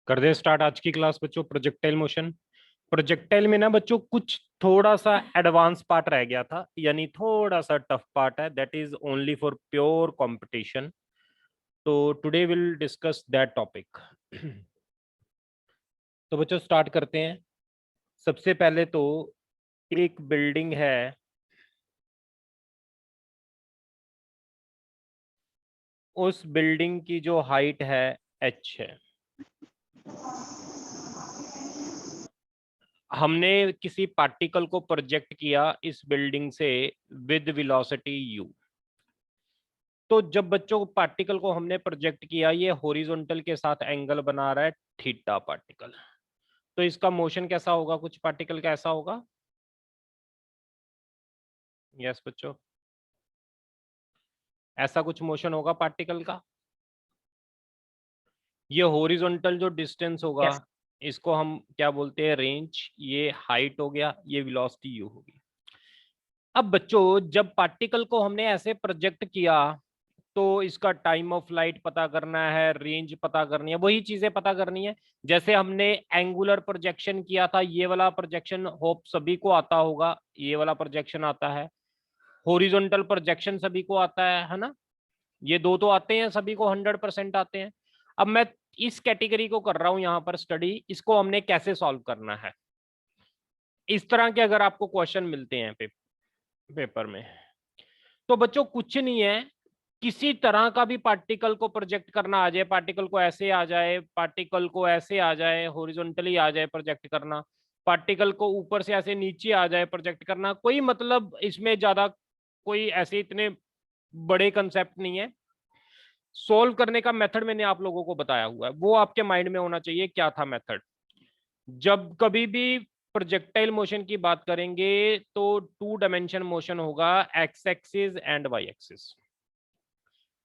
कर they start आज की क्लास बच्चों। Projectile motion. प्रोजेक्टाइल में ना बच्चों कुछ थोड़ा सा एडवांस पार्ट रह गया था, यानी थोड़ा सा टफ पार्ट है, that is only for pure competition. तो today will discuss that topic. तो बच्चों स्टार्ट करते हैं। सबसे पहले तो एक बिल्डिंग है, उस बिल्डिंग की जो हाइट है h है। हमने किसी पार्टिकल को प्रोजेक्ट किया इस बिल्डिंग से विद वेलोसिटी u। तो जब बच्चों पार्टिकल को हमने प्रोजेक्ट किया, ये हॉरिजॉन्टल के साथ एंगल बना रहा है थीटा पार्टिकल। तो इसका मोशन कैसा होगा? कुछ पार्टिकल का ऐसा होगा। यस बच्चों, ऐसा कुछ मोशन होगा पार्टिकल का। ये हॉरिजॉन्टल जो डिस्टेंस होगा, Yes. इसको हम क्या बोलते हैं? रेंज। ये हाइट हो गया, ये वेलोसिटी u होगी। अब बच्चों जब पार्टिकल को हमने ऐसे प्रोजेक्ट किया, तो इसका टाइम ऑफ लाइट पता करना है, रेंज पता करनी है, वही चीजें पता करनी है जैसे हमने एंगुलर प्रोजेक्शन किया था। ये वाला प्रोजेक्शन होप सभी को आता होगा, ये वाला प्रोजेक्शन आता है। हॉरिजॉन्टल प्रोजेक्शन सभी को आता है ना? ये दो तो आते हैं, सभी को 100% आते हैं। अब मैं इस कैटेगरी को कर रहा हूं यहाँ पर स्टडी, इसको हमने कैसे सॉल्व करना है। इस तरह के अगर आपको क्वेश्चन मिलते हैं पेपर में, तो बच्चों कुछ नहीं है, किसी तरह का भी पार्टिकल को प्रोजेक्ट करना आ जाए, पार्टिकल को ऐसे आ जाए, पार्टिकल को ऐसे आ जाए, हॉरिजॉन्टली आ जाए प्रोजेक्ट करना, पार्टिकल को ऊपर से ऐसे नीचे आ जाए प्रोजेक्ट करना, कोई मतलब इसमें ज्यादा कोई ऐसे इतने बड़े कंसेप्ट नहीं है। सोल्व करने का मेथड मैंने आप लोगों को बताया हुआ है, वो आपके माइंड में होना चाहिए। क्या था मेथड? जब कभी भी प्रोजेक्टाइल मोशन की बात करेंगे तो 2 डायमेंशन मोशन होगा, X axis and Y axis.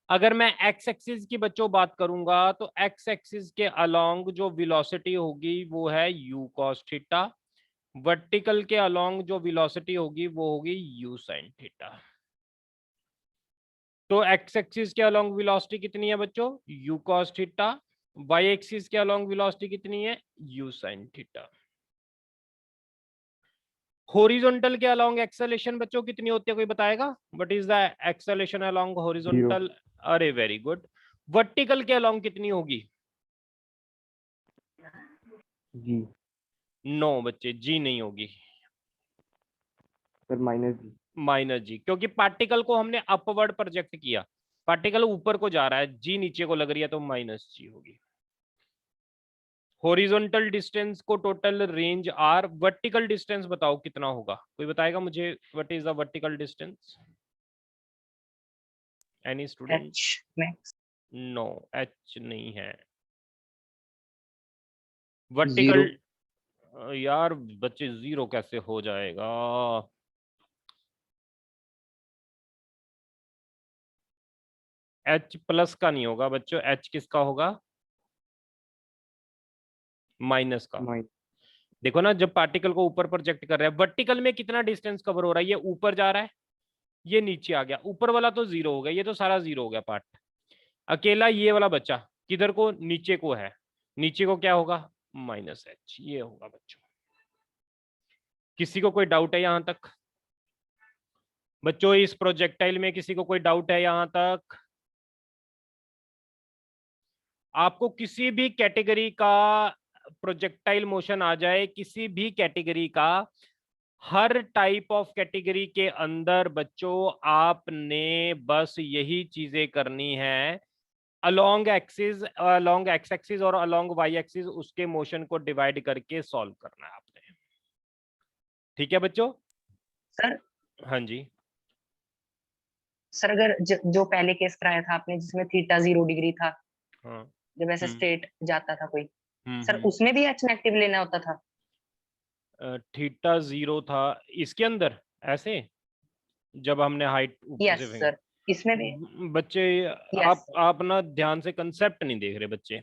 अगर मैं एक्स एक्सिस की बच्चों बात करूंगा तो एक्स एक्सिस के अलोंग जो वेलोसिटी होगी वो है u cos थीटा। वर्टिकल के अलोंग जो वेलोसिटी होगी वो होगी u sin थीटा। तो एक्स एक्सिस के अलोंग वेलोसिटी कितनी है बच्चों? u cos theta. Y axis के अलोंग वेलोसिटी कितनी है? u sin theta. हॉरिजॉन्टल के अलोंग एक्सेलेरेशन बच्चों कितनी होती है? कोई बताएगा? What is the acceleration along Zero. Horizontal? अरे वेरी गुड। वर्टिकल के अलोंग कितनी होगी? G. नो बच्चे, जी नहीं होगी, Sir, minus G. माइनस जी, क्योंकि पार्टिकल को हमने अपवर्ड प्रोजेक्ट किया, पार्टिकल ऊपर को जा रहा है, जी नीचे को लग रही है, तो माइनस जी होगी। हॉरिजॉन्टल डिस्टेंस को total range R, vertical distance बताओ कितना होगा? कोई बताएगा मुझे? What is the vertical distance? Any student? H max. No, H नहीं है वर्टिकल। Zero. यार बच्चे जीरो कैसे हो जाएगा? एच प्लस का नहीं होगा बच्चों, एच किसका होगा? माइनस का। Minus. देखो ना, जब पार्टिकल को ऊपर प्रोजेक्ट कर रहे हैं, वर्टिकल में कितना डिस्टेंस कवर हो रहा है? ये ऊपर जा रहा है, ये नीचे आ गया, ऊपर वाला तो जीरो हो गया, ये तो सारा जीरो हो गया पार्ट। अकेला ये वाला बच्चा किधर को? नीचे को है, नीचे को क्या होगा? माइनस एच, ये होगा बच्चों। किसी को कोई डाउट है यहां तक? बच्चों इस प्रोजेक्टाइल में किसी को कोई डाउट है यहां तक? आपको किसी भी कैटेगरी का प्रोजेक्टाइल मोशन आ जाए, किसी भी कैटेगरी का, हर टाइप ऑफ कैटेगरी के अंदर बच्चों आपने बस यही चीजें करनी है, along axis, along x axis और अलोंग वाई एक्सिस, उसके मोशन को डिवाइड करके सॉल्व करना है आपने। ठीक है बच्चों? सर हाँ जी। सर अगर जो पहले केस कराया था आपने जिसमें थीटा 0 डिग्री था, हाँ। जब ऐसे हम्म स्ट्रेट जाता था कोई, सर हम्म। उसमें भी एच नेगेटिव लेना होता था? थीटा जीरो था इसके अंदर, ऐसे जब हमने हाइट ऊपर यस से फेंकी। सर, इसमें भी। बच्चे यस सर। आप ना ध्यान से कंसेप्ट नहीं देख रहे बच्चे।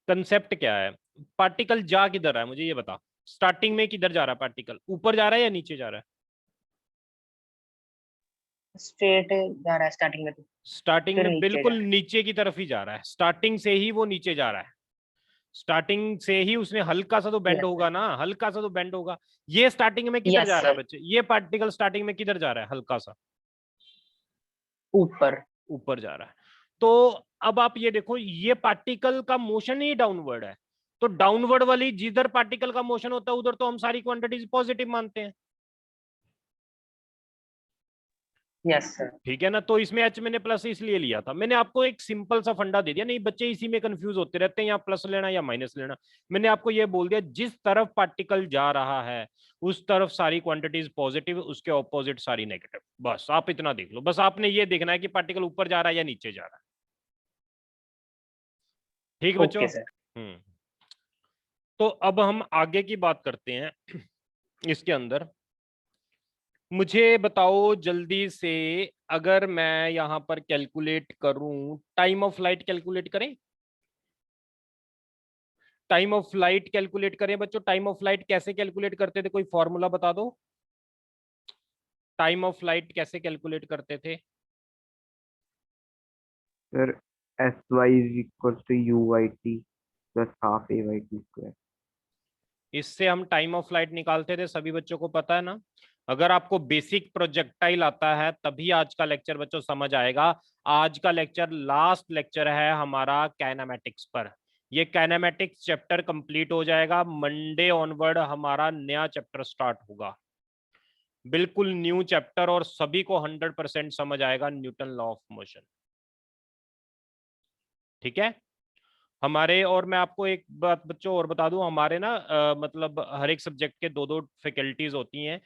कंसेप्ट क्या है? पार्टिकल जा किधर रहा है मुझे ये बता। स्टार्टिंग में किधर जा रहा है पार्टिकल? ऊपर जा रहा है या नीचे जा रहा है? स्ट्रेट जा रहा है स्टार्टिंग में तो, स्टार्टिंग फिर में नीचे जा बिल्कुल रहा नीचे की तरफ ही जा रहा है, स्टार्टिंग से ही वो नीचे जा रहा है। स्टार्टिंग से ही उसने हल्का सा तो बेंड Yes, होगा ना, हल्का सा तो बेंड होगा। ये स्टार्टिंग में किधर Yes, जा रहा है sir. बच्चे, ये पार्टिकल स्टार्टिंग में किधर जा रहा है, हल्का सा ऊपर. ऊपर जा रहा है। तो अब आप ये देखो, ये पार्टिकल का मोशन ही डाउनवर्ड है, तो डाउनवर्ड वाली जिधर पार्टिकल का मोशन होता है उधर तो हम सारी क्वांटिटीज पॉजिटिव मानते हैं, Yes, sir. ठीक है ना। तो इसमें एच मैंने प्लस इसलिए लिया था, मैंने आपको एक सिंपल सा फंडा दे दिया, नहीं बच्चे इसी में कंफ्यूज होते रहते हैं, या प्लस लेना या माइनस लेना। मैंने आपको ये बोल दिया जिस तरफ पार्टिकल जा रहा है उस तरफ सारी क्वांटिटीज पॉजिटिव, उसके ऑपोजिट सारी नेगेटिव, बस आप इतना देख लो। बस आपने ये देखना है कि पार्टिकल ऊपर जा रहा है या नीचे जा रहा है, ठीक बच्चों। Okay, sir. तो अब हम आगे की बात करते हैं इसके अंदर। मुझे बताओ जल्दी से, अगर मैं यहां पर कैलकुलेट करूं, टाइम ऑफ फ्लाइट कैलकुलेट करें, टाइम ऑफ फ्लाइट कैलकुलेट करें बच्चों। टाइम ऑफ फ्लाइट कैसे कैलकुलेट करते थे, कोई फॉर्मूला बता दो। टाइम ऑफ फ्लाइट कैसे कैलकुलेट करते थे? Sir SY is equals to UYT plus half AYT square। इससे हम टाइम ऑफ फ्लाइट निकालते थे, सभी बच्चों को पता है ना। अगर आपको बेसिक प्रोजेक्टाइल आता है तभी आज का लेक्चर बच्चों समझ आएगा। आज का लेक्चर लास्ट लेक्चर है हमारा काइनेमैटिक्स पर। ये काइनेमैटिक्स चैप्टर कंप्लीट हो जाएगा, मंडे ऑनवर्ड हमारा नया चैप्टर स्टार्ट होगा, बिल्कुल न्यू चैप्टर, और सभी को 100% समझ आएगा न्यूटन लॉ ऑफ मोशन, ठीक है हमारे। और मैं आपको एक बात बच्चों और बता दूं, हमारे ना मतलब हर एक सब्जेक्ट के दो दो फैकल्टीज होती हैं।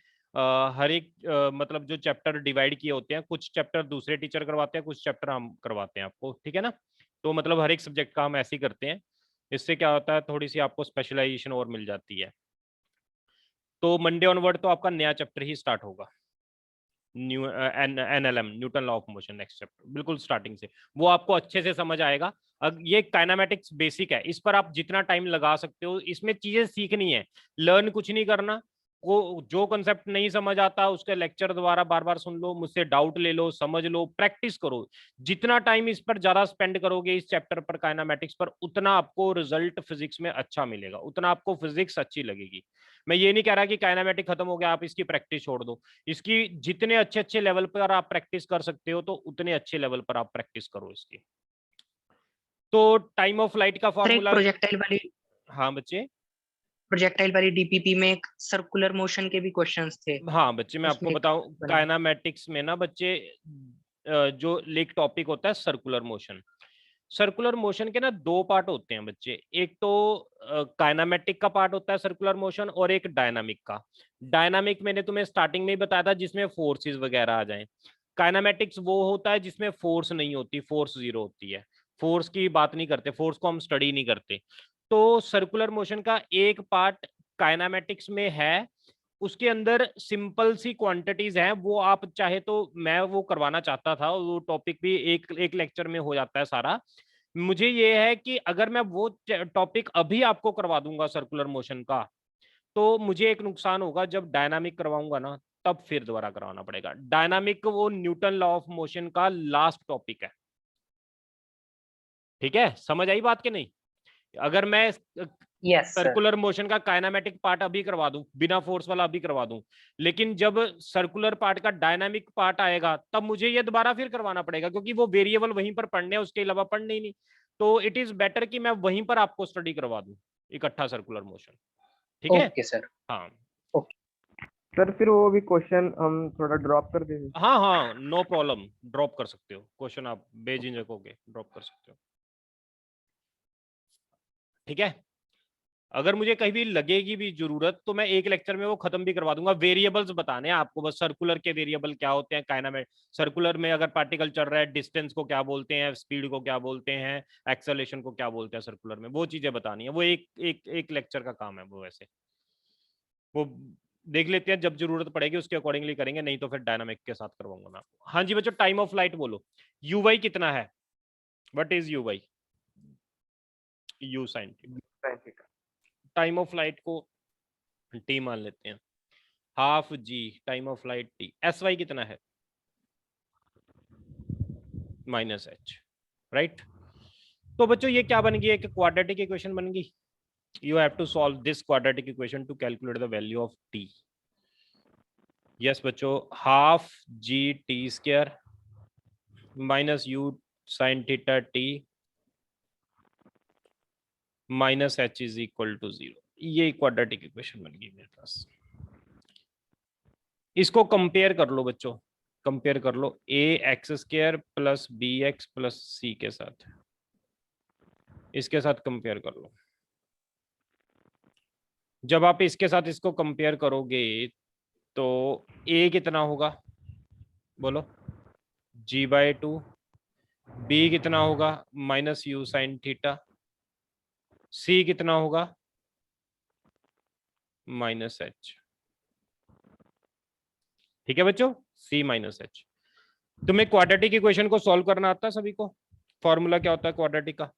हर एक मतलब जो चैप्टर डिवाइड किए होते हैं, कुछ चैप्टर दूसरे टीचर करवाते हैं, कुछ चैप्टर हम करवाते हैं आपको, ठीक है ना। तो मतलब हर एक सब्जेक्ट का हम ऐसे ही करते हैं। इससे क्या होता है, थोड़ी सी आपको स्पेशलाइजेशन और मिल जाती है। तो मंडे ऑनवर्ड तो आपका नया चैप्टर ही स्टार्ट होगा, new NLM, Newton law of motion, next chapter बिल्कुल स्टार्टिंग से, वो आपको अच्छे से समझ आएगा। अब ये काइनेमैटिक्स बेसिक है, इस पर आप जितना टाइम लगा सकते हो, इसमें चीजें सीखनी है, लर्न कुछ नहीं करना। को जो कंसेप्ट नहीं समझ आता उसके लेक्चर दोबारा बार बार सुन लो, मुझसे डाउट ले लो, समझ लो, प्रैक्टिस करो। जितना टाइम इस पर ज्यादा स्पेंड करोगे इस चैप्टर पर, काइनेमैटिक्स पर, उतना आपको रिजल्ट फिजिक्स में अच्छा मिलेगा, उतना आपको फिजिक्स अच्छी लगेगी। मैं ये नहीं कह रहा कि काइनेमैटिक खत्म हो गया आप इसकी प्रैक्टिस छोड़ दो, इसकी जितने अच्छे अच्छे लेवल पर आप प्रैक्टिस कर सकते हो तो उतने अच्छे लेवल पर आप प्रैक्टिस करो इसकी। तो टाइम ऑफ लाइट का सर, एक फॉर्मूला। हाँ बच्चे। प्रोजेक्टाइल वाली डीपीपी में एक सर्कुलर मोशन के भी क्वेश्चंस थे। हाँ बच्चे, मैं आपको उसमें एक बताऊं, बना। काइनेमैटिक्स में ना बच्चे जो एक टॉपिक होता है सर्कुलर मोशन। सर्कुलर मोशन के ना दो पार्ट होते हैं बच्चे, एक तो काइनेमेटिक का पार्ट होता है सर्कुलर मोशन, और एक डायनामिक का। डायनामिक मैंने तुम्हें स्टार्टिंग में ही बताया था, जिसमें फोर्सेस वगैरह आ जाएं। काइनेमेटिक्स वो होता है जिसमें फोर्स नहीं होती, फोर्स जीरो होती है, फोर्स की बात नहीं करते, फोर्स को हम स्टडी नहीं करते। तो सर्कुलर मोशन का एक पार्ट काइनेमेटिक्स में है, उसके अंदर सिंपल सी क्वांटिटीज हैं, वो आप चाहे तो, मैं वो करवाना चाहता था, वो टॉपिक भी एक एक लेक्चर में हो जाता है सारा। मुझे ये है कि अगर मैं वो टॉपिक अभी आपको करवा दूंगा सर्कुलर मोशन का, तो मुझे एक नुकसान होगा, जब डायनामिक करवाऊंगा ना तब फिर दोबारा करवाना पड़ेगा। डायनामिक वो न्यूटन लॉ ऑफ मोशन का लास्ट टॉपिक है, ठीक है, समझ आई बात कि नहीं। अगर मैं यस सर। सर्कुलर मोशन का काइनेमेटिक पार्ट अभी करवा दूं, बिना फोर्स वाला अभी करवा दूं, लेकिन जब सर्कुलर पार्ट का डायनामिक पार्ट आएगा तब मुझे ये दोबारा फिर करवाना पड़ेगा, क्योंकि वो वेरिएबल वहीं पर पढ़ने हैं, उसके अलावा पढ़ने ही नहीं। तो इट इज बेटर कि मैं वहीं पर आपको स्टडी करवा दूं इकट्ठा सर्कुलर मोशन, ठीक है। Okay sir. हाँ सर फिर वो भी क्वेश्चन हम थोड़ा ड्रॉप कर देंगे। हाँ हाँ, नो प्रॉब्लम, ड्रॉप कर सकते हो क्वेश्चन, आप बेझिझक होके ड्रॉप कर सकते हो, ठीक है। अगर मुझे कहीं भी लगेगी भी जरूरत तो मैं एक लेक्चर में वो खत्म भी करवा दूंगा। वेरिएबल्स बताने हैं आपको बस, सर्कुलर के वेरिएबल क्या होते हैं, काइनेमेट सर्कुलर में अगर पार्टिकल चल रहा है, डिस्टेंस को क्या बोलते हैं, स्पीड को क्या बोलते हैं, एक्सेलरेशन को क्या बोलते हैं सर्कुलर में, वो चीजें बतानी है। वो एक एक एक लेक्चर का काम है वो, वैसे वो देख लेते हैं, जब जरूरत पड़ेगी उसके अकॉर्डिंगली करेंगे, नहीं तो फिर डायनामिक के साथ करवाऊंगा मैं आपको। हाँ जी बच्चों, टाइम ऑफ लाइट बोलो, यूवाई कितना है, what is U Y, U sine. Time of flight को टी मान लेते हैं, half G, time of flight T, S Y कितना है, -h, राइट। तो बच्चों ये क्या बन गई, एक क्वाड्रेटिक इक्वेशन बन गई. You have to solve this quadratic equation to calculate the value of t. Yes बच्चों, half g t square minus u sin theta t minus h is equal to 0. ये क्वाड्रेटिक इक्वेशन बन गई मेरे पास. इसको compare कर लो बच्चों, compare कर लो a x square plus B X plus C के साथ, इसके साथ कंपेयर कर लो. जब आप इसके साथ इसको कंपेयर करोगे तो a कितना होगा, बोलो, g/2, b कितना होगा minus you sine theta, c कितना होगा माइनस h. ठीक है बच्चों, c माइनस h. तुम्हें क्वाड्रेटिक इक्वेशन को सॉल्व करना आता है सभी को? फॉर्मूला क्या होता है क्वाड्रेटिक का?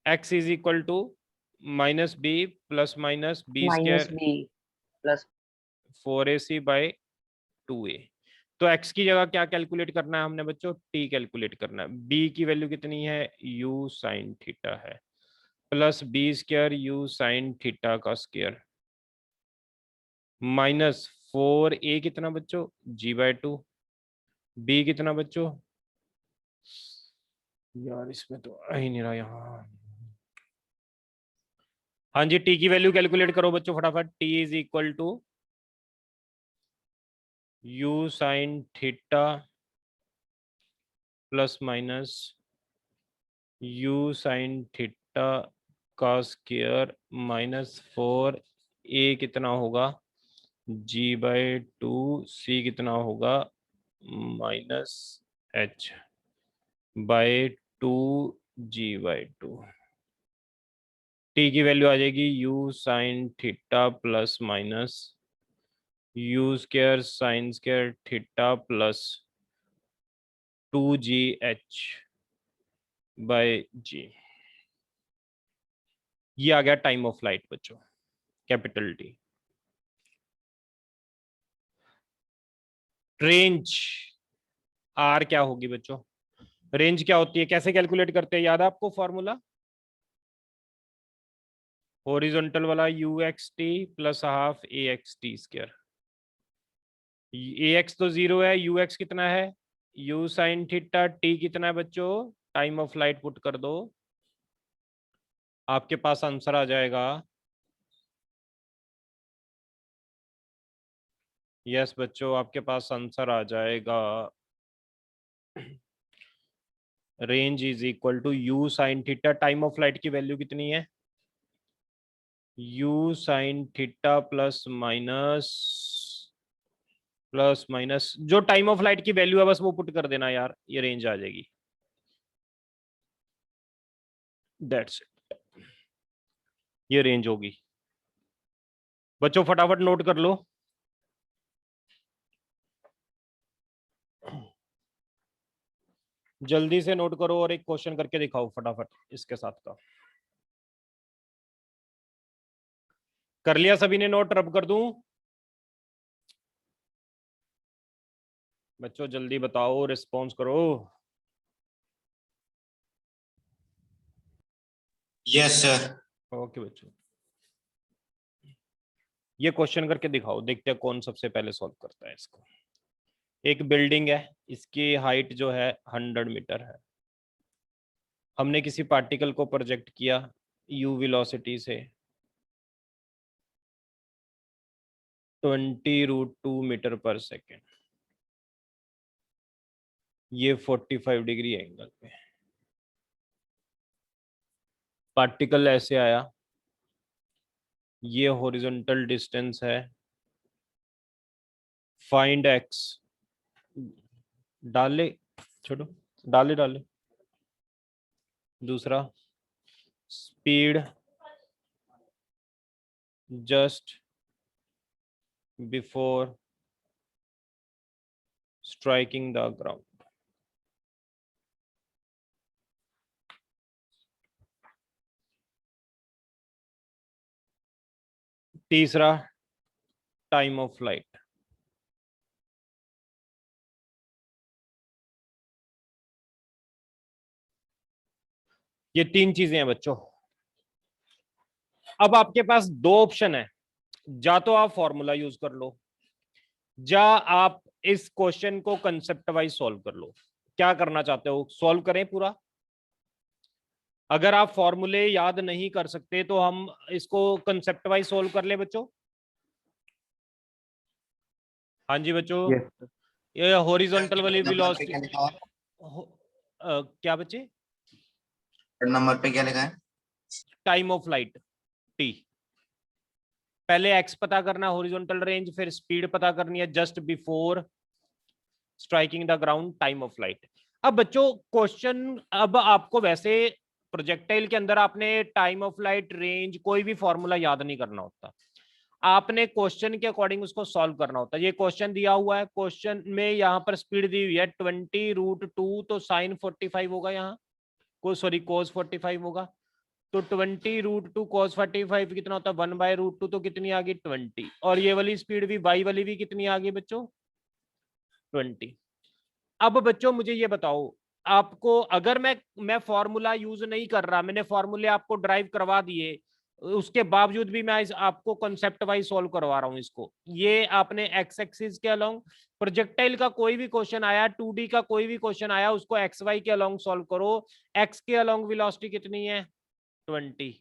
x is equal to minus B plus minus B minus square B plus 4ac/2a. तो x की जगह क्या कैलकुलेट करना है हमने बच्चों? t कैलकुलेट करना है. b की वैल्यू कितनी है? u साइन थीटा है, plus B square u sine theta का स्क्वायर माइनस 4a कितना बच्चों? g/2. b कितना बच्चों? यार इसमें तो आ ही नहीं रहा यहाँ. हाँ जी, t की वैल्यू कैलकुलेट करो बच्चों फटाफट. t is equal to u sine theta plus minus u sine theta का स्क्वायर माइनस 4a कितना होगा? g/2. c कितना होगा? Minus h/2 g/2. t की वैल्यू आ जाएगी u sine theta plus minus u square sine square theta plus 2gh/g. ये आ गया टाइम ऑफ फ्लाइट बच्चों, कैपिटल टी. रेंज आर क्या होगी बच्चों? रेंज क्या होती है, कैसे कैलकुलेट करते हैं, याद है आपको फॉर्मूला? हॉरिजॉन्टल वाला ux t plus half axt square. ax तो 0 है, ux कितना है? u sine theta. t कितना है बच्चों? टाइम ऑफ फ्लाइट पुट कर दो, आपके पास आंसर आ जाएगा. यस बच्चों, आपके पास आंसर आ जाएगा. Range is equal to u sine theta. Time of flight की वैल्यू कितनी है? u sine theta plus minus जो टाइम ऑफ फ्लाइट की वैल्यू है बस वो पुट कर देना यार, ये रेंज आ जाएगी. दैट्स इट, ये रेंज होगी बच्चों. फटाफट नोट कर लो. जल्दी से नोट करो और एक क्वेश्चन करके दिखाओ फटाफट इसके साथ का. कर लिया सभी ने नोट? रब कर दूं बच्चों? जल्दी बताओ, रिस्पॉन्स करो. Yes sir. ओके बच्चों, ये क्वेश्चन करके दिखाओ, देखते हैं कौन सबसे पहले सॉल्व करता है इसको. एक बिल्डिंग है, इसकी हाइट जो है 100 मीटर है. हमने किसी पार्टिकल को प्रोजेक्ट किया u वेलोसिटी से 20√2 मीटर पर सेकेंड. ये 45 डिग्री एंगल पे पार्टिकल ऐसे आया. ये हॉरिजॉन्टल डिस्टेंस है. Find x. डाले, छोड़ो, डाले. दूसरा, speed just before striking the ground. तीसरा, टाइम ऑफ फ्लाइट. ये 3 चीजें हैं बच्चों। अब आपके पास 2 ऑप्शन है, जा तो आप फॉर्मूला यूज कर लो, या आप इस क्वेश्चन को कंसेप्ट वाइज सॉल्व कर लो। क्या करना चाहते हो, सॉल्व करें पूरा? अगर आप फॉर्मूले याद नहीं कर सकते तो हम इसको कंसेप्ट वाइज सॉल्व कर ले बच्चों। हाँ जी बच्चों। Yes sir. ये हॉरिजॉन्टल वाली नंबर पे वेलोसिटी क्या लिखा है? क्या बच्चे? नंबर पे क्या लिखा है? Time of flight T. पहले एक्स पता करना, हॉरिजॉन्टल रेंज, फिर स्पीड पता करनी है just before striking the ground, time of light. अब बच्चों क्वेश्चन, अब आपको वैसे प्रोजेक्टाइल के अंदर आपने टाइम ऑफ लाइट, रेंज, कोई भी फॉर्मूला याद नहीं करना होता, आपने क्वेश्चन के अकॉर्डिंग उसको सॉल्व करना होता है। ये क्वेश्चन दिया हुआ है, क्वेश्चन में यहाँ पर स्पीड दी हुई है 20√2, तो साइन 45 होगा, यहाँ को सॉरी cos 45 होगा, तो 20√2 cos 45 कितना होता है 1/√2, तो कितनी आ गई 20। और ये वाली स्पीड भी, वाई वाली भी कितनी आ गई बच्चों 20। अब बच्चों मुझे ये बताओ, आपको अगर मैं फॉर्मूला यूज नहीं कर रहा, मैंने फॉर्मूले आपको ड्राइव करवा दिए, उसके बावजूद भी मैं आपको कॉन्सेप्ट वाइज सॉल्व करवा रहा हूं इसको। ये आपने एक्स एक्सिस के अलोंग प्रोजेक्टाइल का कोई भी क्वेश्चन आया, 2D का कोई भी क्वेश्चन आया, उसको एक्स वाई के अलोंग सॉल्व करो। एक्स के अलोंग वेलोसिटी कितनी है 20,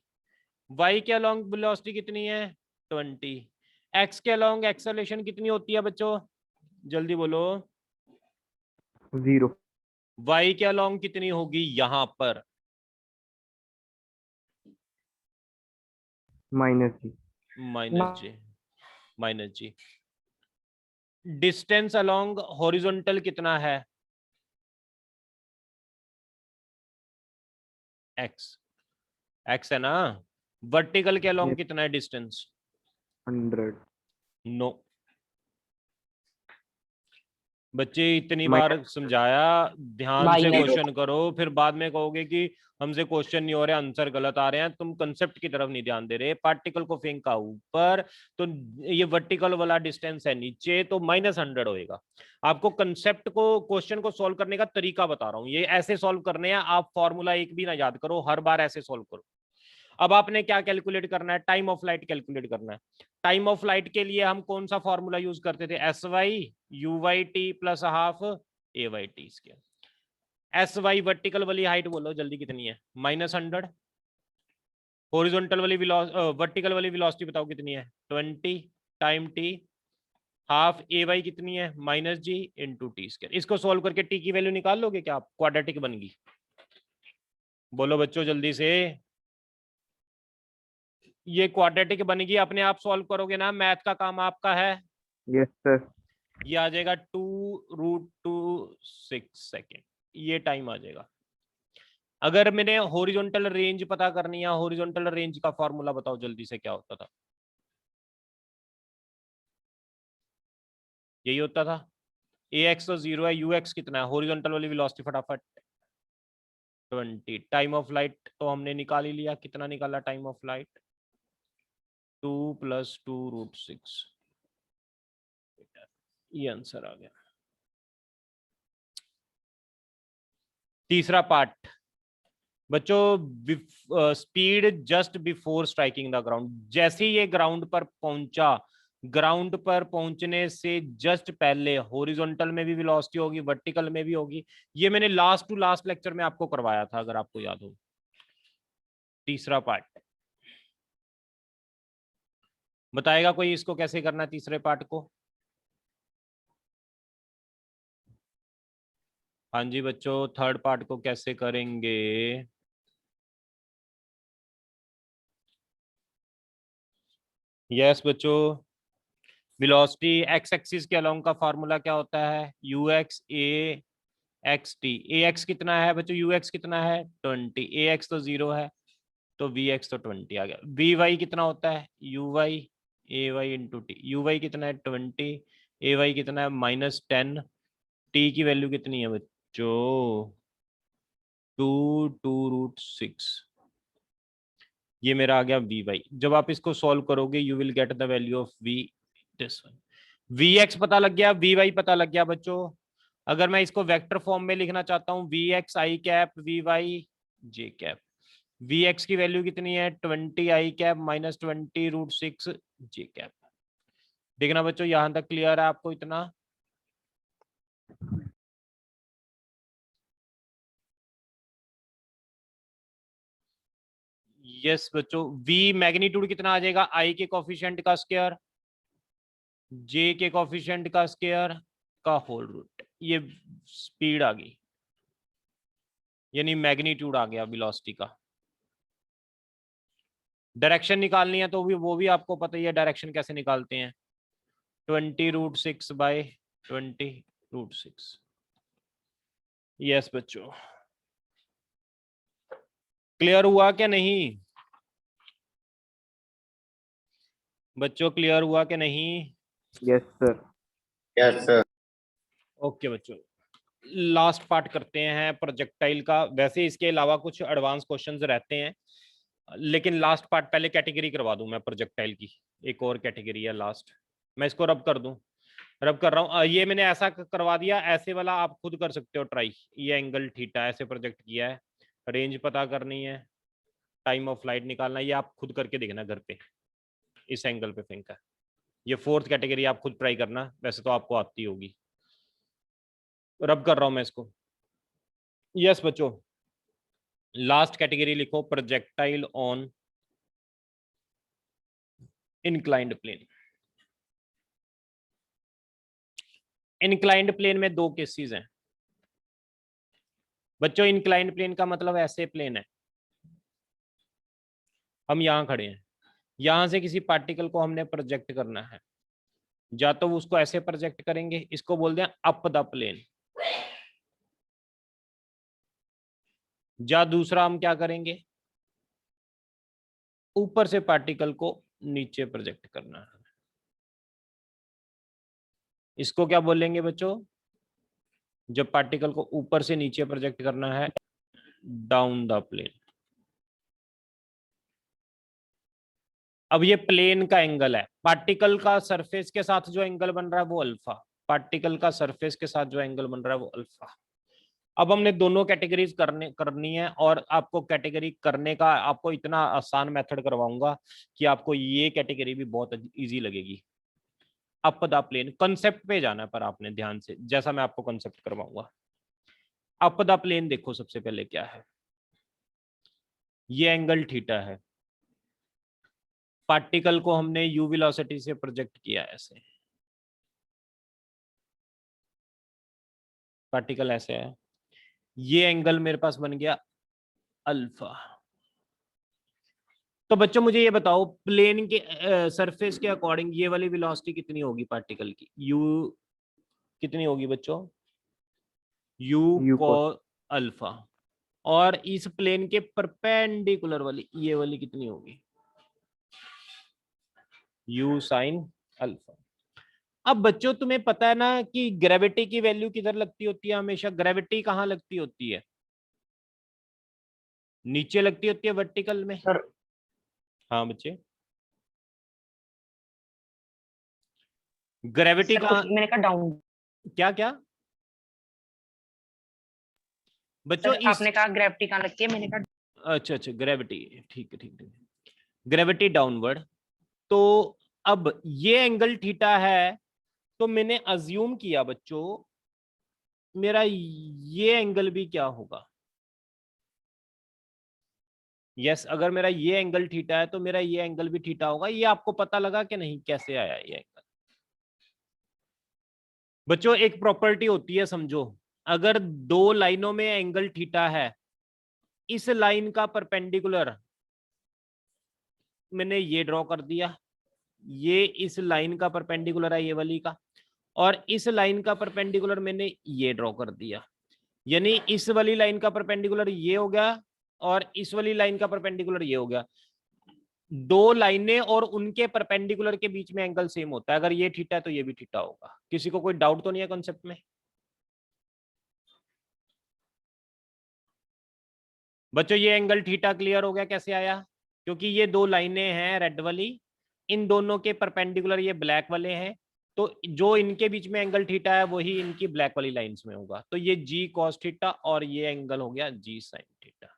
वाई के अलोंग वेलोसिटी कितनी है 20, एक्स के अलोंग एक्सेलरेशन कितनी होती है बच्चों, जल्दी बोलो। 0 वाई के अलोंग कितनी होगी यहां पर, -g माइनस जी। डिस्टेंस अलोंग हॉरिजॉन्टल कितना है एक्स, एक्स है ना। वर्टिकल के अलोंग Yes. कितना है डिस्टेंस, 100 नो। बच्चे इतनी माइ- बार समझाया, ध्यान से माइनस। क्वेश्चन करो, फिर बाद में कहोगे कि हमसे क्वेश्चन नहीं हो रहे, आंसर गलत आ रहे हैं, तुम कंसेप्ट की तरफ नहीं ध्यान दे रहे। पार्टिकल को फेंका ऊपर, तो ये वर्टिकल वाला डिस्टेंस है नीचे, तो -100 होएगा। आपको कंसेप्ट को, क्वेश्चन को सॉल्व करने का तरीका बता रहा हूँ, ये ऐसे सॉल्व करने हैं। आप फॉर्मूला एक भी ना याद करो, हर बार ऐसे सॉल्व करो। अब आपने क्या कैलकुलेट करना है, टाइम ऑफ लाइट कैलकुलेट करना है। टाइम ऑफ लाइट के लिए हम कौन सा फॉर्मूला यूज करते थे, S Y U Y T plus half A Y T square. S Y vertical वाली हाइट बोलो जल्दी कितनी है -100, हॉरिजॉन्टल वाली वर्टिकल वाली वेलोसिटी बताओ कितनी है 20 time T, half A Y कितनी है -g इंटू टी स्क्वायर। इसको सॉल्व करके टी की वैल्यू निकाल लोगे क्या आप, क्वाड्रेटिक बन गई। बोलो बच्चों जल्दी से, ये क्वाड्रेटिक बनेगी, अपने आप सॉल्व करोगे ना, मैथ का काम आपका है। Yes sir. ये आ जाएगा 2√26 सेकेंड, ये टाइम आ जाएगा। अगर मैंने हॉरिजॉन्टल रेंज पता करनी है, हॉरिजॉन्टल रेंज का फॉर्मूला बताओ जल्दी से, क्या होता था, यही होता था। ए एक्स तो 0 है, यू एक्स कितना है, हॉरिजॉन्टल वाली वेलोसिटी फटाफट 20। टाइम ऑफ लाइट तो हमने निकाल ही लिया, कितना निकाला टाइम ऑफ लाइट 2 + 2√6, ये आंसर आ गया। तीसरा पार्ट बच्चों, speed just before striking the ground. जैसे ही ये ग्राउंड पर पहुंचा, ग्राउंड पर पहुंचने से जस्ट पहले हॉरिजॉन्टल में भी वेलोसिटी होगी, वर्टिकल में भी होगी। ये मैंने लास्ट टू लास्ट लेक्चर में आपको करवाया था, अगर आपको याद हो। तीसरा पार्ट बताएगा कोई इसको कैसे करना है, तीसरे पार्ट को? हाँ जी बच्चों, थर्ड पार्ट को कैसे करेंगे? यस बच्चों, वेलोसिटी एक्स एक्सिस के अलोंग का फार्मूला क्या होता है, you x A X T. A x कितना है बच्चों, यू एक्स कितना है 20, ए एक्स तो 0 है, तो वी एक्स तो 20 आ गया। वी वाई कितना होता है, U Y A Y into T. U Y कितना है 20, ए वाई कितना है -10, टी की वैल्यू कितनी है बच्चों 2√6। ये मेरा आ गया वी वाई। जब आप इसको सॉल्व करोगे you will get the value of V, this one. V X पता लग गया, वी वाई पता लग गया बच्चों। अगर मैं इसको वेक्टर फॉर्म में लिखना चाहता हूँ, V X I cap V Y J cap, Vx की वैल्यू कितनी है 20 i cap minus 20√6 j cap. देखना बच्चों यहां तक क्लियर है आपको इतना? यस बच्चों, v मैग्नीट्यूड कितना आ जाएगा i के कोफिशिएंट का स्क्वायर j के कोफिशिएंट का स्क्वायर का होल रूट, ये स्पीड आ गई, यानी मैग्नीट्यूड आ गया वेलोसिटी का। डायरेक्शन निकालनी है तो वो भी आपको पता ही है डायरेक्शन कैसे निकालते हैं, 20√6 बाय 20√6। यस बच्चों, क्लियर हुआ क्या नहीं बच्चों, क्लियर हुआ क्या नहीं? Yes sir. Yes sir. Okay बच्चों, लास्ट पार्ट करते हैं प्रोजेक्टाइल का। वैसे इसके अलावा कुछ एडवांस क्वेश्चंस रहते हैं, लेकिन लास्ट पार्ट पहले कैटेगरी करवा दूं मैं प्रोजेक्टाइल की। एक और कैटेगरी है लास्ट, मैं इसको रब कर दूं, रब कर रहा हूं। ये मैंने ऐसा करवा दिया, ऐसे वाला आप खुद कर सकते हो ट्राई। ये एंगल थीटा ऐसे प्रोजेक्ट किया है, रेंज पता करनी है, टाइम ऑफ फ्लाइट निकालना है, ये आप खुद करके देखना घर पे, इस एंगल पे फेंका। ये फोर्थ कैटेगरी आप खुद ट्राई करना, वैसे तो आपको आती होगी। रब कर रहा हूं मैं इसको। यस बच्चों, लास्ट कैटेगरी लिखो, projectile on inclined plane. Inclined plane में दो केसेस हैं बच्चों। इंक्लाइंड प्लेन का मतलब ऐसे प्लेन है, हम यहां खड़े हैं, यहां से किसी पार्टिकल को हमने प्रोजेक्ट करना है, या तो उसको ऐसे प्रोजेक्ट करेंगे, इसको बोलते हैं अप द प्लेन, या दूसरा हम क्या करेंगे, ऊपर से पार्टिकल को नीचे प्रोजेक्ट करना है। इसको क्या बोलेंगे बच्चों, जब पार्टिकल को ऊपर से नीचे प्रोजेक्ट करना है, डाउन द प्लेन। अब ये प्लेन का एंगल है, पार्टिकल का सरफेस के साथ जो एंगल बन रहा है वो अल्फा, पार्टिकल का सरफेस के साथ जो एंगल बन रहा है वो अल्फा। अब हमने दोनों कैटेगरीज करनी है, और आपको कैटेगरी करने का आपको इतना आसान मेथड करवाऊंगा कि आपको ये कैटेगरी भी बहुत इजी लगेगी। अप द प्लेन कंसेप्ट पे जाना है, पर आपने ध्यान से, जैसा मैं आपको कंसेप्ट करवाऊंगा। अप द प्लेन देखो सबसे पहले क्या है, ये एंगल थीटा है, पार्टिकल को हमने यू वेलोसिटी से प्रोजेक्ट किया ऐसे, पार्टिकल ऐसे है, ये एंगल मेरे पास बन गया अल्फा। तो बच्चों मुझे ये बताओ, प्लेन के सरफेस के अकॉर्डिंग ये वाली वेलोसिटी कितनी होगी पार्टिकल की, यू कितनी होगी बच्चों, यू को अल्फा, और इस प्लेन के परपेंडिकुलर वाली ये वाली कितनी होगी, यू साइन अल्फा। अब बच्चों तुम्हें पता है ना कि ग्रेविटी की वैल्यू किधर लगती होती है, हमेशा ग्रेविटी कहाँ लगती होती है, नीचे लगती होती है वर्टिकल में। सर हाँ बच्चे, ग्रेविटी सर कहाँ, मैंने कहा डाउन। क्या क्या बच्चों सर आपने कहा ग्रेविटी कहाँ लगती है, मैंने कहा अच्छा अच्छा ग्रेविटी, ठीक है ठीक है, ग्रेविटी डाउनवर्ड। तो अब ये एंगल थीटा है, तो मैंने अज्यूम किया बच्चों मेरा ये एंगल भी क्या होगा। यस, अगर मेरा ये एंगल थीटा है तो मेरा ये एंगल भी थीटा होगा। ये आपको पता लगा कि नहीं, कैसे आया ये एंगल बच्चों? एक प्रॉपर्टी होती है समझो, अगर दो लाइनों में एंगल थीटा है, इस लाइन का परपेंडिकुलर मैंने ये ड्रॉ कर दिया, ये इस लाइन का परपेंडिकुलर है ये वाली का, और इस लाइन का परपेंडिकुलर मैंने ये ड्रॉ कर दिया, यानी इस वाली लाइन का परपेंडिकुलर ये हो गया और इस वाली लाइन का परपेंडिकुलर ये हो गया। दो लाइनें और उनके परपेंडिकुलर के बीच में एंगल सेम होता है, अगर ये थीटा है तो ये भी थीटा होगा। किसी को कोई डाउट तो नहीं है कॉन्सेप्ट में बच्चों? ये एंगल थीटा क्लियर हो गया कैसे आया? क्योंकि ये दो लाइनें हैं रेड वाली, इन दोनों के परपेंडिकुलर ये ब्लैक वाले हैं, तो जो इनके बीच में एंगल थीटा है वही इनकी ब्लैक वाली लाइंस में होगा। तो ये जी कॉस थीटा और ये एंगल हो गया जी साइन थीटा।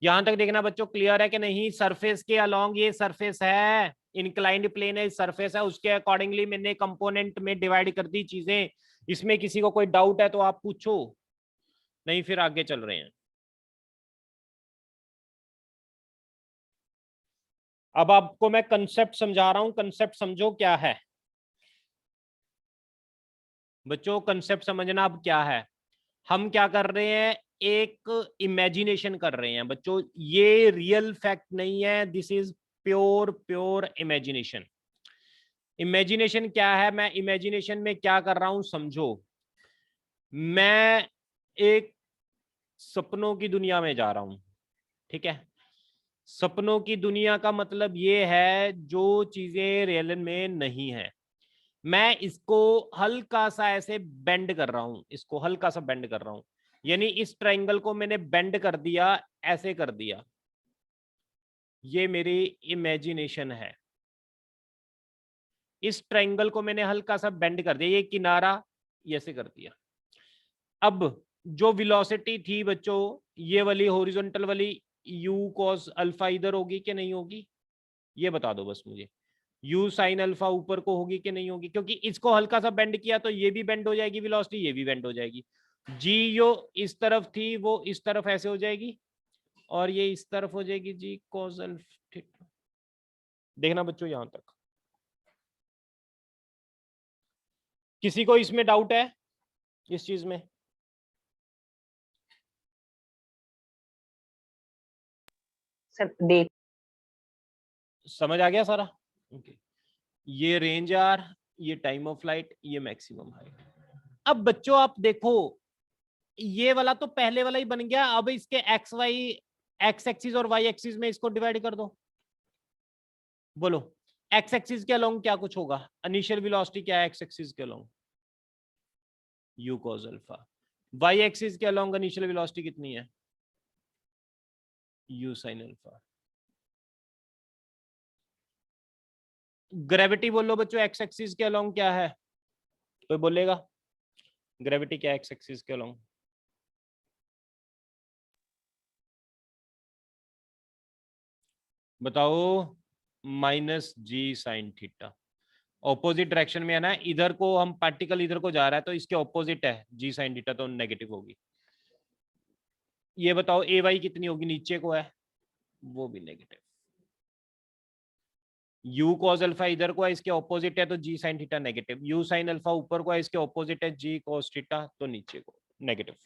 यहां तक देखना बच्चों, क्लियर है कि नहीं? सरफेस के अलोंग ये सरफेस है, इंक्लाइंड प्लेन है, सरफेस है, उसके अकॉर्डिंगली मैंने कंपोनेंट में डिवाइड कर दी चीजें। इसमें किसी को कोई डाउट है तो आप पूछो, नहीं फिर आगे चल रहे हैं। अब आपको मैं कंसेप्ट समझा रहा हूं, कंसेप्ट समझो क्या है बच्चों। कंसेप्ट समझना अब क्या है। हम क्या कर रहे हैं, एक इमेजिनेशन कर रहे हैं बच्चों, ये रियल फैक्ट नहीं है, this is pure pure imagination. Imagination क्या है, मैं इमेजिनेशन में क्या कर रहा हूं समझो। मैं एक सपनों की दुनिया में जा रहा हूं, ठीक है। सपनों की दुनिया का मतलब ये है जो चीजें रियल में नहीं है। मैं इसको हल्का सा ऐसे बेंड कर रहा हूं, इसको हल्का सा बेंड कर रहा हूं, यानी इस ट्रायंगल को मैंने बेंड कर दिया, ऐसे कर दिया। ये मेरी इमेजिनेशन है। इस ट्रायंगल को मैंने हल्का सा बेंड कर दिया, ये किनारा ये ऐसे कर दिया। अब जो वेलोसिटी थी बच्चों, ये वाली हॉरिजॉन्टल वाली u cos अल्फा इधर होगी कि नहीं होगी, ये बता दो बस मुझे। u sin अल्फा ऊपर को होगी कि नहीं होगी, क्योंकि इसको हल्का सा बेंड किया तो ये भी बेंड हो जाएगी वेलोसिटी, ये भी बेंड हो जाएगी। g जो इस तरफ थी वो इस तरफ ऐसे हो जाएगी, और ये इस तरफ हो जाएगी g cos अल्फा। देखना बच्चों यहां तक, किसी को इसमें डाउट है इस चीज में? सर देख समझ आ गया सारा? ओके। ये रेंज आर, ये टाइम ऑफ फ्लाइट, ये मैक्सिमम हाइट। अब बच्चों आप देखो, ये वाला तो पहले वाला ही बन गया। अब इसके एक्स वाई, एक्स एक्सिस और वाई एक्सिस में इसको डिवाइड कर दो। बोलो एक्स एक्सिस के अलोंग क्या कुछ होगा, इनिशियल वेलोसिटी क्या है एक्स एक्सिस के along, u cos alpha. Y axis के अलोंग इनिशियल वेलोसिटी कितनी है, u sin अल्फा। ग्रेविटी बोलो बच्चों एक्स एक्सिस के अलोंग क्या है, कोई बोलेगा? ग्रेविटी क्या एक्स एक्सिस के अलोंग? बताओ। माइनस जी साइन थीटा। ऑपोजिट डायरेक्शन में है ना, इधर को हम पार्टिकल इधर को जा रहा है तो इसके ऑपोजिट है जी साइन थीटा, तो नेगेटिव होगी। ये बताओ ए वाई कितनी होगी, नीचे को है वो भी नेगेटिव। u cos अल्फा इधर को है, इसके ऑपोजिट है तो g sin theta negative. u sin alpha ऊपर को है, इसके ऑपोजिट है g cos थीटा, तो नीचे को नेगेटिव।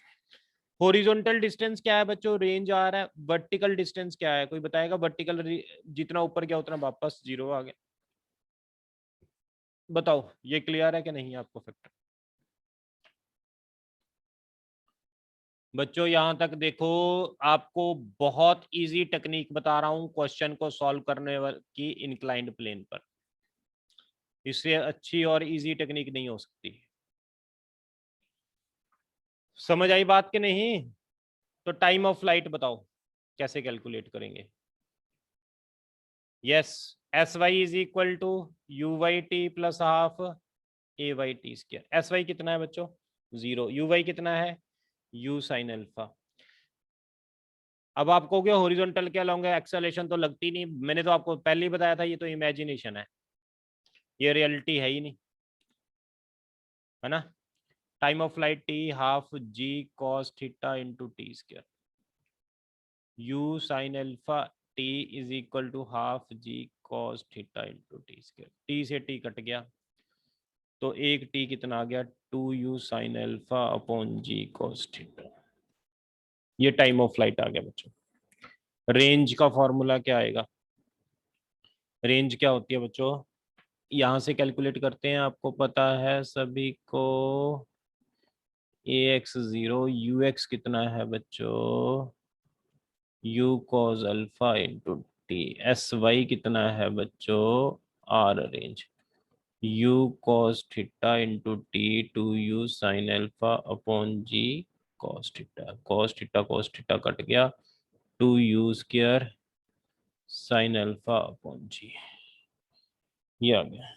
हॉरिजॉन्टल डिस्टेंस क्या है बच्चों, रेंज आ रहा है। वर्टिकल डिस्टेंस क्या है, कोई बताएगा? वर्टिकल जितना ऊपर गया उतना वापस जीरो आ गया। बताओ ये क्लियर है कि नहीं आपको फैक्टर? बच्चों यहां तक देखो, आपको बहुत इजी टेक्निक बता रहा हूं क्वेश्चन को सॉल्व करने की इंक्लाइंड प्लेन पर। इससे अच्छी और इजी टेक्निक नहीं हो सकती। समझ आई बात कि नहीं? तो टाइम ऑफ फ्लाइट बताओ कैसे कैलकुलेट करेंगे। Yes, S Y is equal to U Y T plus half A Y T square. S Y कितना है बच्चों, 0। यू वाई कितना है, यू साइन अल्फा। अब आप कहोगे हॉरिजॉन्टल क्या लॉन्ग है, एक्सेलेरेशन तो लगती नहीं। मैंने तो आपको पहले ही बताया था ये तो इमेजिनेशन है, ये रियलिटी है ही नहीं, है ना। Time of flight T half G cos theta into T square. U sine alpha T is equal to half G cos theta into T square. T से टी कट गया तो एक टी कितना आ गया, 2u sine alpha upon G cos theta. ये time of flight आ गया बच्चों। रेंज का फॉर्मूला क्या आएगा, रेंज क्या होती है बच्चों, यहां से कैलकुलेट करते हैं, आपको पता है सभी को। ax0, ux कितना है बच्चों, u cos alpha into T. S Y कितना है बच्चों, R range, u cos theta into T 2u sine alpha upon G cos theta. cos theta cut गया, 2u square sine alpha upon G. ये आ गया।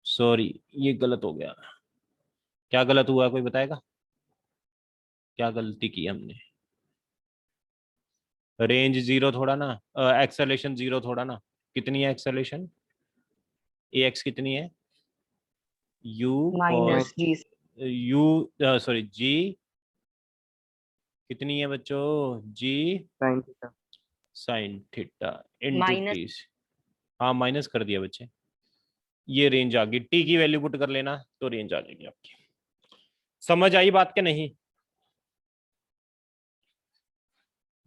सॉरी ये गलत हो गया, क्या गलत हुआ कोई बताएगा, क्या गलती की हमने? रेंज जीरो थोड़ा ना, एक्सेलेरेशन जीरो थोड़ा ना। कितनी है एक्सेलेरेशन? ए एक्स कितनी है? U minus G. U sorry G कितनी है बच्चों? G sin theta. Sine theta into minus T. हाँ माइनस कर दिया बच्चे। ये रेंज आ गई, टी की वैल्यू पुट कर लेना तो रेंज आ जाएगी आपकी। समझ आई बात के नहीं?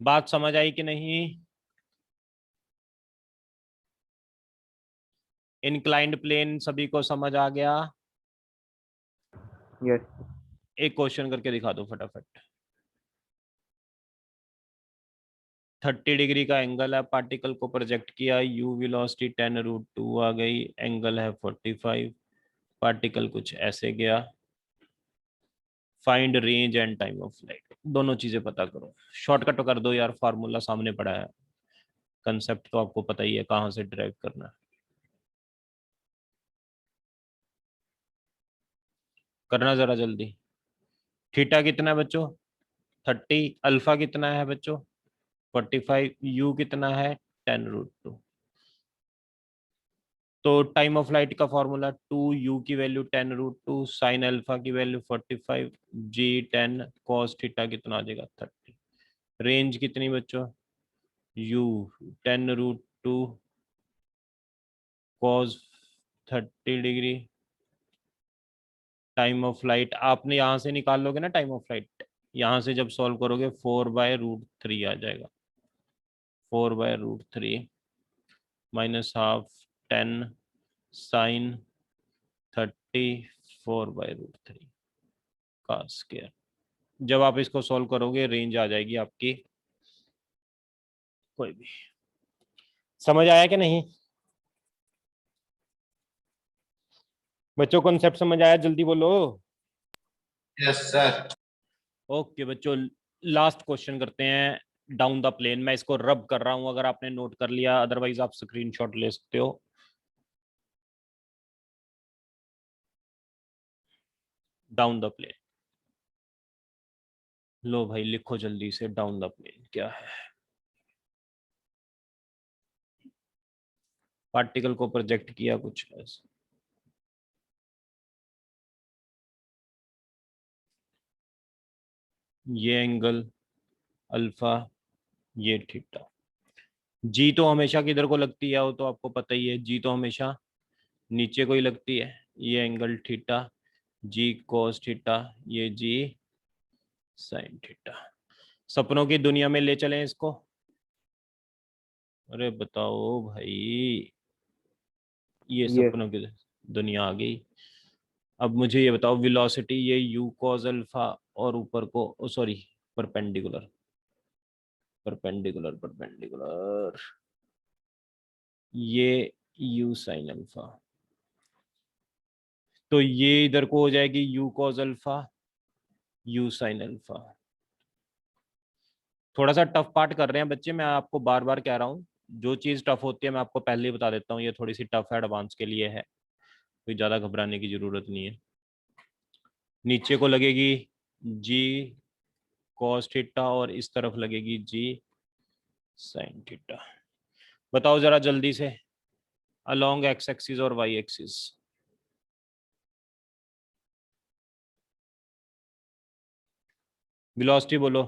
बात समझ आई कि नहीं? इंक्लाइंड प्लेन सभी को समझ आ गया? Yes. एक क्वेश्चन करके दिखा दो फटाफट। 30 डिग्री का एंगल है, पार्टिकल को प्रोजेक्ट किया, यू वेलोसिटी 10√2 आ गई, एंगल है 45, पार्टिकल कुछ ऐसे गया। Find range and time of flight. दोनों चीजें पता करो। शॉर्टकट कर दो यार, फार्मूला सामने पड़ा है, कंसेप्ट तो आपको पता ही है कहाँ से ड्राइव करना है। करना जरा जल्दी। थीटा कितना है बच्चों? 30। अल्फा कितना है बच्चों? 45। यू कितना है? 10√2। तो टाइम ऑफ फ्लाइट का फॉर्मूला 2, यू की वैल्यू 10√2, साइन अल्फा की वैल्यू 45, जी 10, कॉस थीटा कितना आ जाएगा? 30। रेंज कितनी बच्चों? You 10√2 cos 30 degree. Time of flight आपने यहाँ से निकाल लोगे ना, टाइम ऑफ फ्लाइट यहाँ से जब सॉल्व करोगे 4/√3 आ जाएगा। 4/√3 माइनस हाफ 10 साइन 30 4/√3 का स्क्वायर। जब आप इसको सॉल्व करोगे रेंज आ जाएगी आपकी। कोई भी समझ आया कि नहीं बच्चों? कॉन्सेप्ट समझ आया? जल्दी बोलो। Yes sir. ओके बच्चों, लास्ट क्वेश्चन करते हैं। डाउन द प्लेन, मैं इसको रब कर रहा हूं, अगर आपने नोट कर लिया, अदरवाइज आप स्क्रीनशॉट ले सकते हो। डाउन द प्लेन, लो भाई लिखो जल्दी से, डाउन द प्लेन क्या है? पार्टिकल को प्रोजेक्ट किया कुछ ऐसा, ये एंगल अल्फा, ये थीटा। जी तो हमेशा किधर को लगती है वो तो आपको पता ही है, जी तो हमेशा नीचे को ही लगती है। ये एंगल थीटा, जी कोस थीटा, ये जी साइन थीटा। सपनों की दुनिया में ले चलें इसको? अरे बताओ भाई, ये Yes. सपनों की दुनिया आ गई। अब मुझे ये बताओ, वेलोसिटी ये यू कॉस अल्फा और ऊपर को सॉरी परपेंडिकुलर परपेंडिकुलर परपेंडिकुलर, ये यू साइन अल्फा, तो ये इधर को हो जाएगी you cos alpha u sine alpha. थोड़ा सा टफ पार्ट कर रहे हैं बच्चे, मैं आपको बार बार कह रहा हूँ, जो चीज़ टफ होती है मैं आपको पहले ही बता देता हूँ, ये थोड़ी सी टफ है, एडवांस के लिए है, कोई ज़्यादा घबराने की जरूरत नहीं है। नीचे को लगेगी जी कॉस थीटा और इस तरफ लगेगी जी साइन थीटा। बताओ जरा जल्दी से, अलोंग एक्स एक्सिस और वाई एक्सिस। वेलोसिटी बोलो,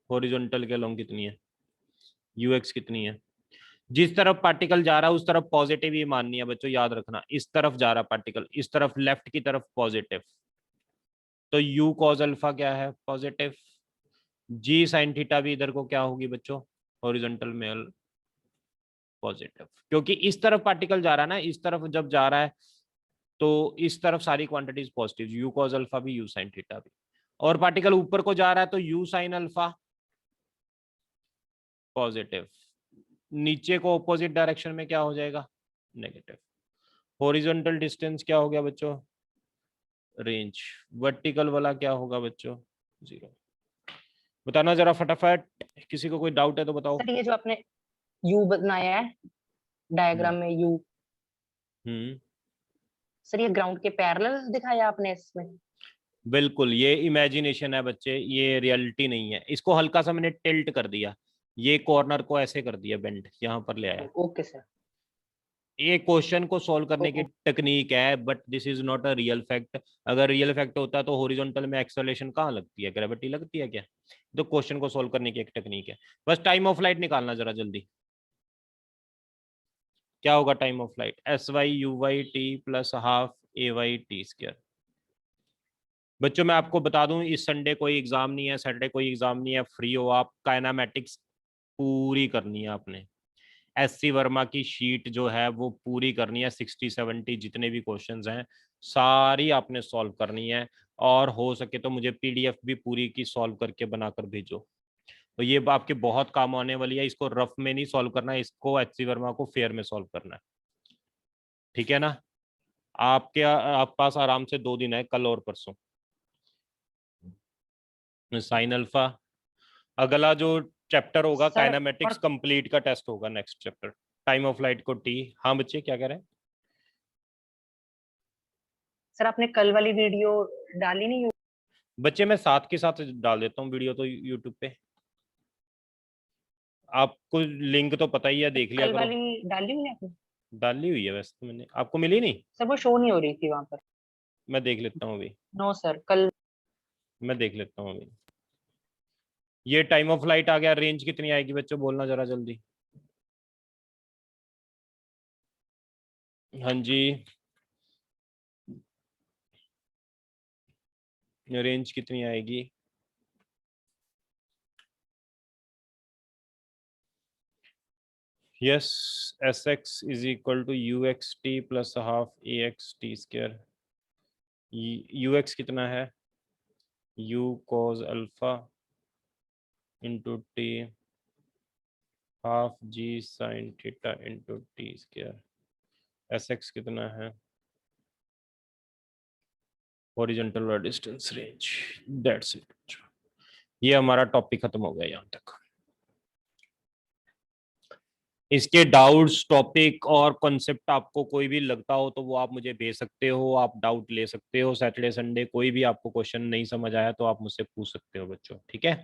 हॉरिजॉन्टल के अलोंग कितनी है? यू एक्स कितनी है? जिस तरफ पार्टिकल जा रहा है उस तरफ पॉजिटिव ही माननी है बच्चों, याद रखना। इस तरफ जा रहा पार्टिकल, इस तरफ लेफ्ट की तरफ पॉजिटिव, तो यू कॉस अल्फा क्या है? पॉजिटिव। जी साइन थीटा भी इधर को क्या होगी बच्चों? हॉरिजॉन्टल में पॉजिटिव, क्योंकि इस तरफ पार्टिकल जा रहा है ना, इस तरफ जब जा रहा है तो इस तरफ सारी quantities positive, you cos alpha भी यू साइन थीटा भी। और पार्टिकल ऊपर को जा रहा है तो यू साइन अल्फा पॉजिटिव, नीचे को ऑपोजिट डायरेक्शन में क्या हो जाएगा? नेगेटिव। हॉरिजॉन्टल डिस्टेंस क्या हो गया बच्चों? रेंज। वर्टिकल वाला क्या होगा बच्चों? 0। बताना जरा फटाफट, किसी को कोई डाउट है तो बताओ। सर ये जो आपने यू बनाया है डायग्राम में यू, हम्म सर ये ग्राउंड के पैरेलल दिखाया आपने इसमें? बिल्कुल, ये इमेजिनेशन है बच्चे, ये रियलिटी नहीं है। इसको हल्का सा मैंने टिल्ट कर दिया, ये कॉर्नर को ऐसे कर दिया बेंड, यहाँ पर ले आया। Okay sir. ये क्वेश्चन को सॉल्व करने की टेक्निक है, but this is not a real fact. अगर रियल फैक्ट होता तो हॉरिजॉन्टल में एक्सेलरेशन कहाँ लगती है, ग्रेविटी लगती है क्या? तो क्वेश्चन को सॉल्व करने की एक टेक्निक है। बस टाइम ऑफ फ्लाइट निकालना जरा जल्दी। क्या होगा time of flight? S Y U Y T plus half A Y T square. बच्चों मैं आपको बता दूं, इस संडे कोई एग्जाम नहीं है, सैटरडे कोई एग्जाम नहीं है, फ्री हो आप। काइनामेटिक्स पूरी करनी है आपने। एससी वर्मा की शीट जो है वो पूरी करनी है, 60-70 जितने भी क्वेश्चंस हैं सारी आपने सॉल्व करनी है। और हो सके तो मुझे पीडीएफ भी पूरी की सॉल्व करके बनाकर भेजो, तो ये आपके बहुत काम आने वाली है। इसको रफ में नहीं सॉल्व करना है, इसको एचसी वर्मा को फेयर में सॉल्व करना है, ठीक है ना? आप पास आराम से 2 दिन है, कल और परसों। साइन अल्फा, अगला जो चैप्टर होगा सर, काइनेमेटिक्स कंप्लीट का टेस्ट होगा next chapter. Time of flight को टी। हाँ बच्चे क्या कह रहे हैं? सर आपने कल वाली वीडियो डाली नहीं? बच्चे मैं साथ के साथ डाल देता हूँ वीडियो तो यूट्यूब पे। आपको लिंक तो पता ही है, देख लिया कल करो। वाली डाली हुई है आपने? डाली हुई है वैसे तो मैंने, आपको मिली नहीं? सर वो शो नहीं हो रही थी वहां पर। मैं देख लेता हूँ अभी, नो सर, कल। मैं देख लेता हूँ अभी। ये टाइम ऑफ फ्लाइट आ गया, रेंज कितनी आएगी बच्चों बोलना जरा जल्दी। हाँ जी, रेंज कितनी आएगी? Yes, S X is equal to U X T plus half A X T square. U X कितना है? U cos alpha into T half G sine theta into T square. S X कितना है? Horizontal और distance range. That's it. ये हमारा topic खत्म हो गया यहाँ तक। इसके डाउट्स, टॉपिक और कॉन्सेप्ट आपको कोई भी लगता हो तो वो आप मुझे भेज सकते हो, आप डाउट ले सकते हो। सैटरडे संडे कोई भी आपको क्वेश्चन नहीं समझ आया तो आप मुझसे पूछ सकते हो बच्चों, ठीक है?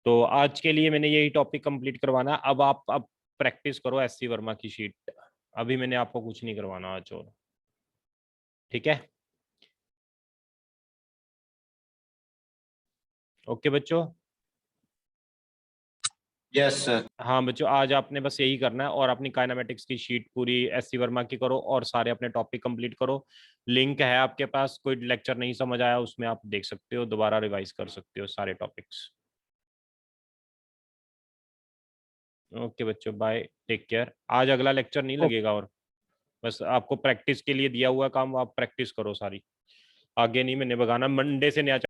तो आज के लिए मैंने यही टॉपिक कंप्लीट करवाना है। अब प्रैक्टिस करो एससी वर्मा की शीट। अभी मैंने आपको कुछ नहीं करवाना आज और, ठीक है? ओके बच्चों। Yes, sir. हाँ बच्चों, आज आपने बस यही करना है और अपनी काइनेमेटिक्स की शीट पूरी एससी वर्मा की करो और सारे अपने टॉपिक कंप्लीट करो। लिंक है आपके पास, कोई लेक्चर नहीं समझ आया उसमें आप देख सकते हो, दोबारा रिवाइज कर सकते हो सारे टॉपिक्स। ओके बच्चों, बाय, टेक केयर। आज अगला लेक्चर नहीं लगेगा और बस आपको प्रैक्टिस के लिए दिया हुआ काम, आप प्रैक्टिस करो सारी। आगे नहीं मैंने भगाना, मंडे से नया